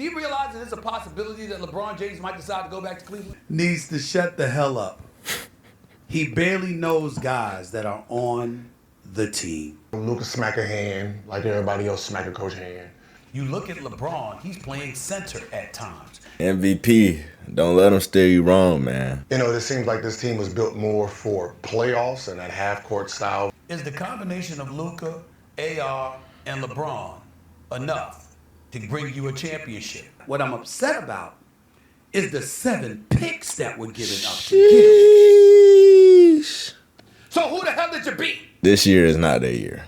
Do you realize that there's a possibility that LeBron James might decide to go back to Cleveland? Needs to shut the hell up. He barely knows guys that are on the team. Luka smack a hand like everybody else smack a coach hand. You look at LeBron, he's playing center at times. MVP, don't let him steer you wrong, man. You know, it seems like this team was built more for playoffs and that half-court style. Is the combination of Luka, AR, and LeBron enough to bring you a championship? What I'm upset about is the 7 picks that were given up to get him. So who the hell did you beat? This year is not their year.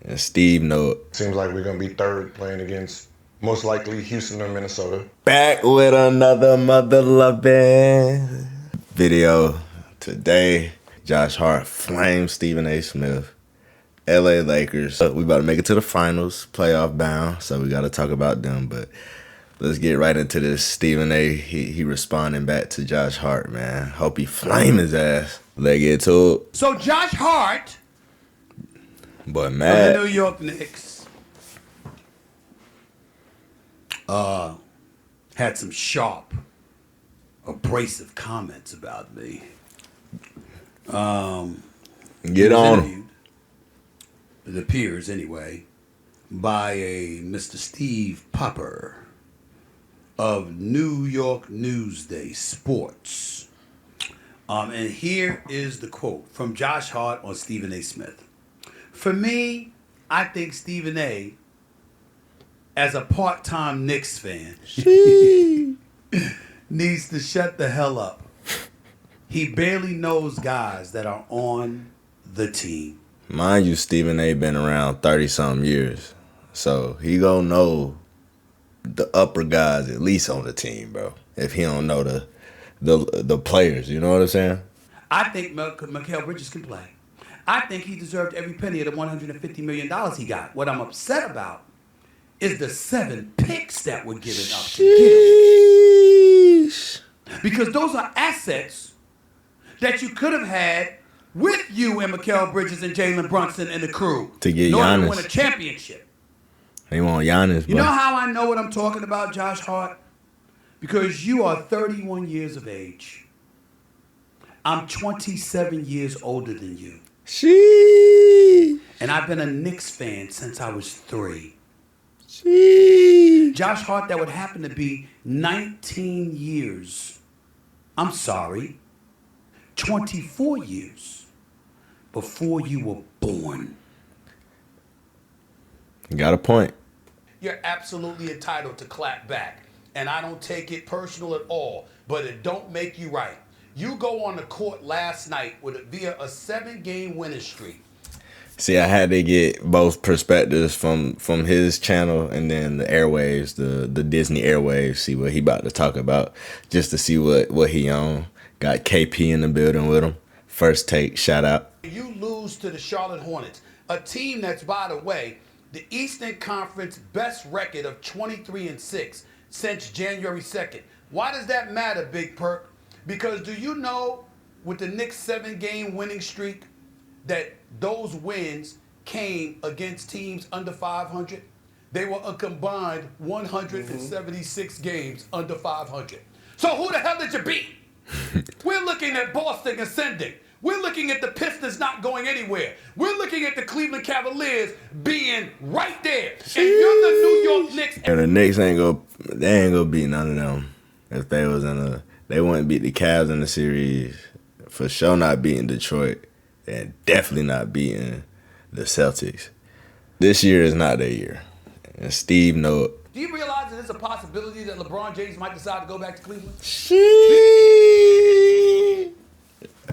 And Steve know it. Seems like we're going to be third playing against most likely Houston or Minnesota. Back with another mother loving video today. Josh Hart flames Stephen A. Smith. LA Lakers. We about to make it to the finals, playoff bound, so we got to talk about them. But let's get right into this. Stephen A. He responding back to Josh Hart, man. Hope he flame his ass. Let's get to it. So Josh Hart, But of Matt, the New York Knicks, had some sharp, abrasive comments about me. get He was on him. interviewed, it appears anyway, by a Mr. Steve Popper of New York Newsday Sports. And here is the quote from Josh Hart on Stephen A. Smith. For me, I think Stephen A., as a part-time Knicks fan, needs to shut the hell up. He barely knows guys that are on the team. Mind you, Stephen A. been around 30-something years. So he gonna know the upper guys at least on the team, bro. If he don't know the players, you know what I'm saying? I think Mikal Bridges can play. I think he deserved every penny of the $150 million he got. What I'm upset about is the 7 picks that were given up to get him. Because those are assets that you could have had with you and Mikal Bridges and Jalen Brunson and the crew To get in order to Giannis. win a championship. He want Giannis, You bro. know how I know what I'm talking about, Josh Hart? Because you are 31 years of age. I'm 27 years older than you. And I've been a Knicks fan since I was 3. Josh Hart, that would happen to be 19 years. I'm sorry, 24 years before you were born. Got a point. You're absolutely entitled to clap back. And I don't take it personal at all, but it don't make you right. You go on the court last night via a 7-game winning streak. See, I had to get both perspectives from his channel and then the airwaves, the Disney airwaves, see what he about to talk about, just to see what he on. Got KP in the building with him. First take, shout out. You lose to the Charlotte Hornets, a team that's, by the way, the Eastern Conference best record of 23-6 since January 2nd. Why does that matter, Big Perk? Because do you know, with the Knicks' 7-game winning streak, that those wins came against teams under 500? They were a combined 176 games under 500. So who the hell did you beat? We're looking at Boston ascending. We're looking at the Pistons not going anywhere. We're looking at the Cleveland Cavaliers being right there. And you're the New York Knicks. And the Knicks ain't gonna beat none of them. If they was they wouldn't beat the Cavs in the series. For sure not beating Detroit. And definitely not beating the Celtics. This year is not their year. And Steve know it. Do you realize that there's a possibility that LeBron James might decide to go back to Cleveland?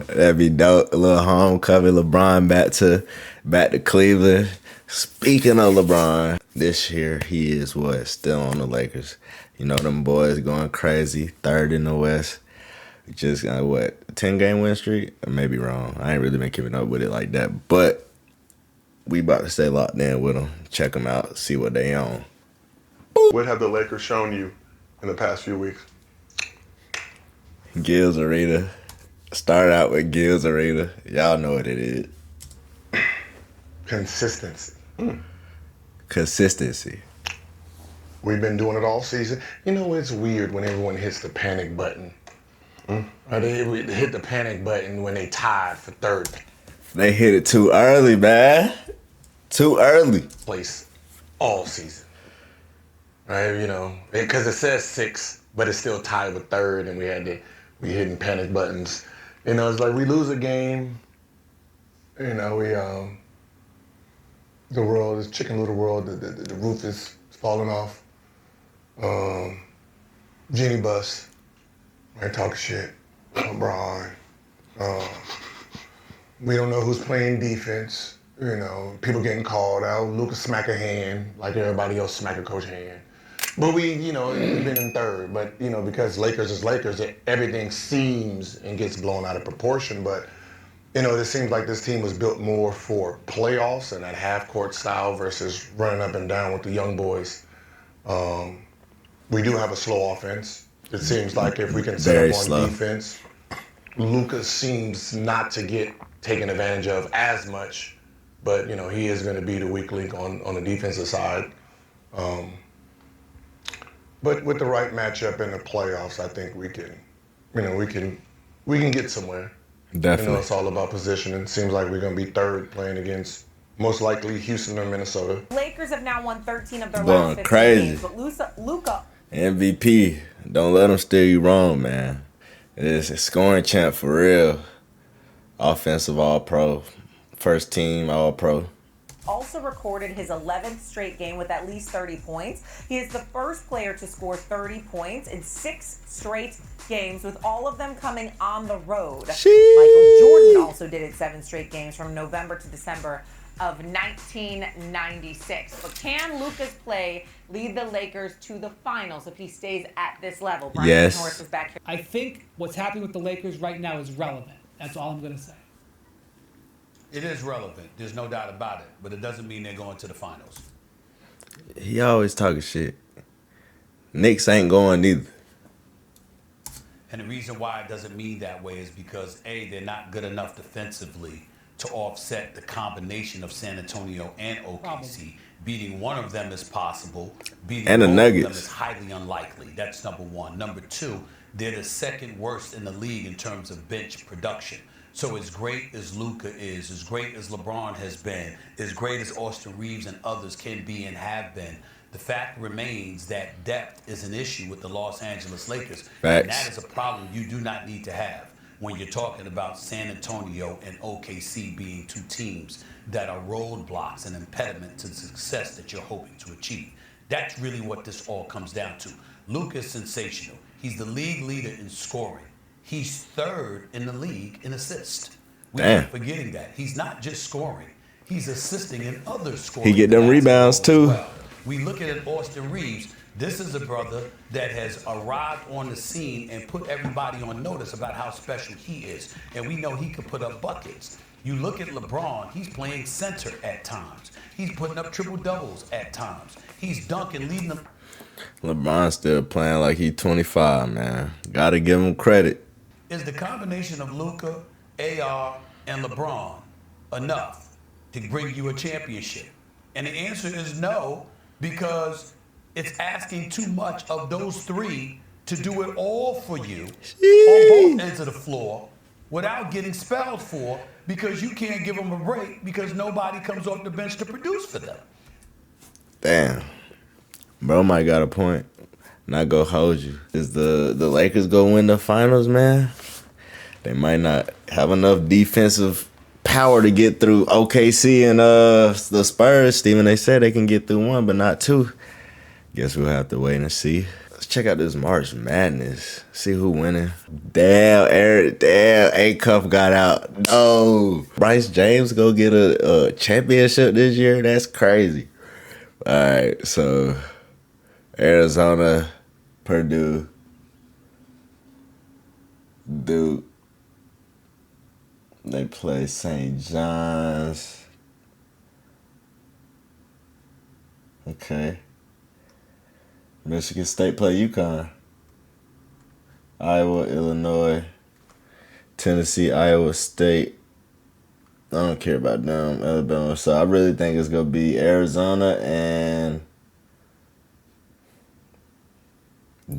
That'd be dope. A little homecoming. LeBron back to Cleveland. Speaking of LeBron, this year he is still on the Lakers. You know them boys going crazy. 3rd in the West. Just got 10-game win streak? I may be wrong. I ain't really been keeping up with it like that. But we about to stay locked in with them. Check them out. See what they on. What have the Lakers shown you in the past few weeks? Gil's Arena. Start out with Gil's Arena. Y'all know what it is. Consistency. Consistency. We've been doing it all season. You know, it's weird when everyone hits the panic button. Or they hit the panic button when they tied for third They hit it too early, man. Too early. place all season. Right? You know, because it says 6, but it's still tied with third, and we hitting panic buttons. You know, it's like we lose a game. You know, the world is Chicken Little world. The roof is falling off. Genie bus. Right, talk shit. LeBron. We don't know who's playing defense. You know, people getting called out. Luka smack a hand like everybody else smack a coach hand. But we've been in third. But, you know, because Lakers is Lakers, everything seems and gets blown out of proportion. But, you know, it seems like this team was built more for playoffs and that half-court style versus running up and down with the young boys. We do have a slow offense. It seems like if we can set up on defense, Luka seems not to get taken advantage of as much. But, you know, he is going to be the weak link on the defensive side. But with the right matchup in the playoffs, I think we can get somewhere. Definitely. You know, it's all about positioning. Seems like we're going to be third playing against most likely Houston or Minnesota. Lakers have now won 13 of their Going last 15 crazy. games, but Luka MVP. Don't let them steer you wrong, man. It's a scoring champ for real. Offensive All-Pro. First team All-Pro. also recorded his 11th straight game with at least 30 points. He is the first player to score 30 points in 6 straight games, with all of them coming on the road. Michael Jordan also did it 7 straight games from November to December of 1996. But can Luka's play lead the Lakers to the finals if he stays at this level? Brian Yes. Norris is back here. I think what's happening with the Lakers right now is relevant. That's all I'm going to say. It is relevant. There's no doubt about it. But it doesn't mean they're going to the finals. He always talking shit. Knicks ain't going either. And the reason why it doesn't mean that way is because, A, they're not good enough defensively to offset the combination of San Antonio and OKC. Probably. Beating one of them is possible. Beating And the both Nuggets. of them is highly unlikely. That's number one. Number two, they're the second worst in the league in terms of bench production. So as great as Luka is, as great as LeBron has been, as great as Austin Reeves and others can be and have been, the fact remains that depth is an issue with the Los Angeles Lakers. And that is a problem you do not need to have when you're talking about San Antonio and OKC being two teams that are roadblocks and impediment to the success that you're hoping to achieve. That's really what this all comes down to. Luka is sensational. He's the league leader in scoring. He's third in the league in assists. We keep forgetting that. He's not just scoring. He's assisting in other scoring. He get them rebounds too. Well. We look at Austin Reeves. This is a brother that has arrived on the scene and put everybody on notice about how special he is. And we know he can put up buckets. You look at LeBron, he's playing center at times. He's putting up triple doubles at times. He's dunking, leading them. LeBron still playing like he 25, man. Gotta give him credit. Is the combination of Luka, AR, and LeBron enough to bring you a championship? And the answer is no, because it's asking too much of those three to do it all for you on both ends of the floor without getting spelled for, because you can't give them a break because nobody comes off the bench to produce for them. Damn. Bro might got a point. Not gonna hold you. Is the Lakers gonna win the finals, man? They might not have enough defensive power to get through OKC and the Spurs. Steven, they said they can get through one, but not two. Guess we'll have to wait and see. Let's check out this March Madness. See who winning. Damn, A-Cup got out. No. Bryce James go get a championship this year? That's crazy. All right, so Arizona, Purdue, Duke. They play St. John's. Okay. Michigan State play UConn. Iowa, Illinois, Tennessee, Iowa State. I don't care about them, Alabama. So I really think it's going to be Arizona and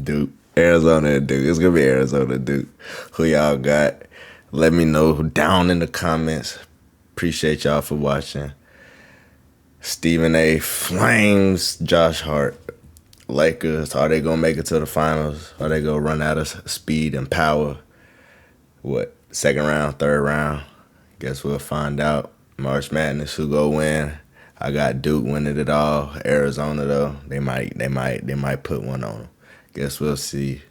Duke. Arizona and Duke. It's going to be Arizona and Duke. Who y'all got? Let me know down in the comments. Appreciate y'all for watching. Stephen A. Flames Josh Hart. Lakers, are they going to make it to the finals? Are they going to run out of speed and power? What, second round, third round? Guess we'll find out. March Madness, who go win? I got Duke winning it all. Arizona though, they might put one on them. Guess we'll see.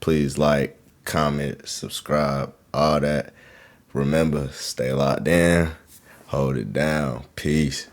Please like, comment, subscribe, all that. Remember, stay locked in, hold it down. Peace.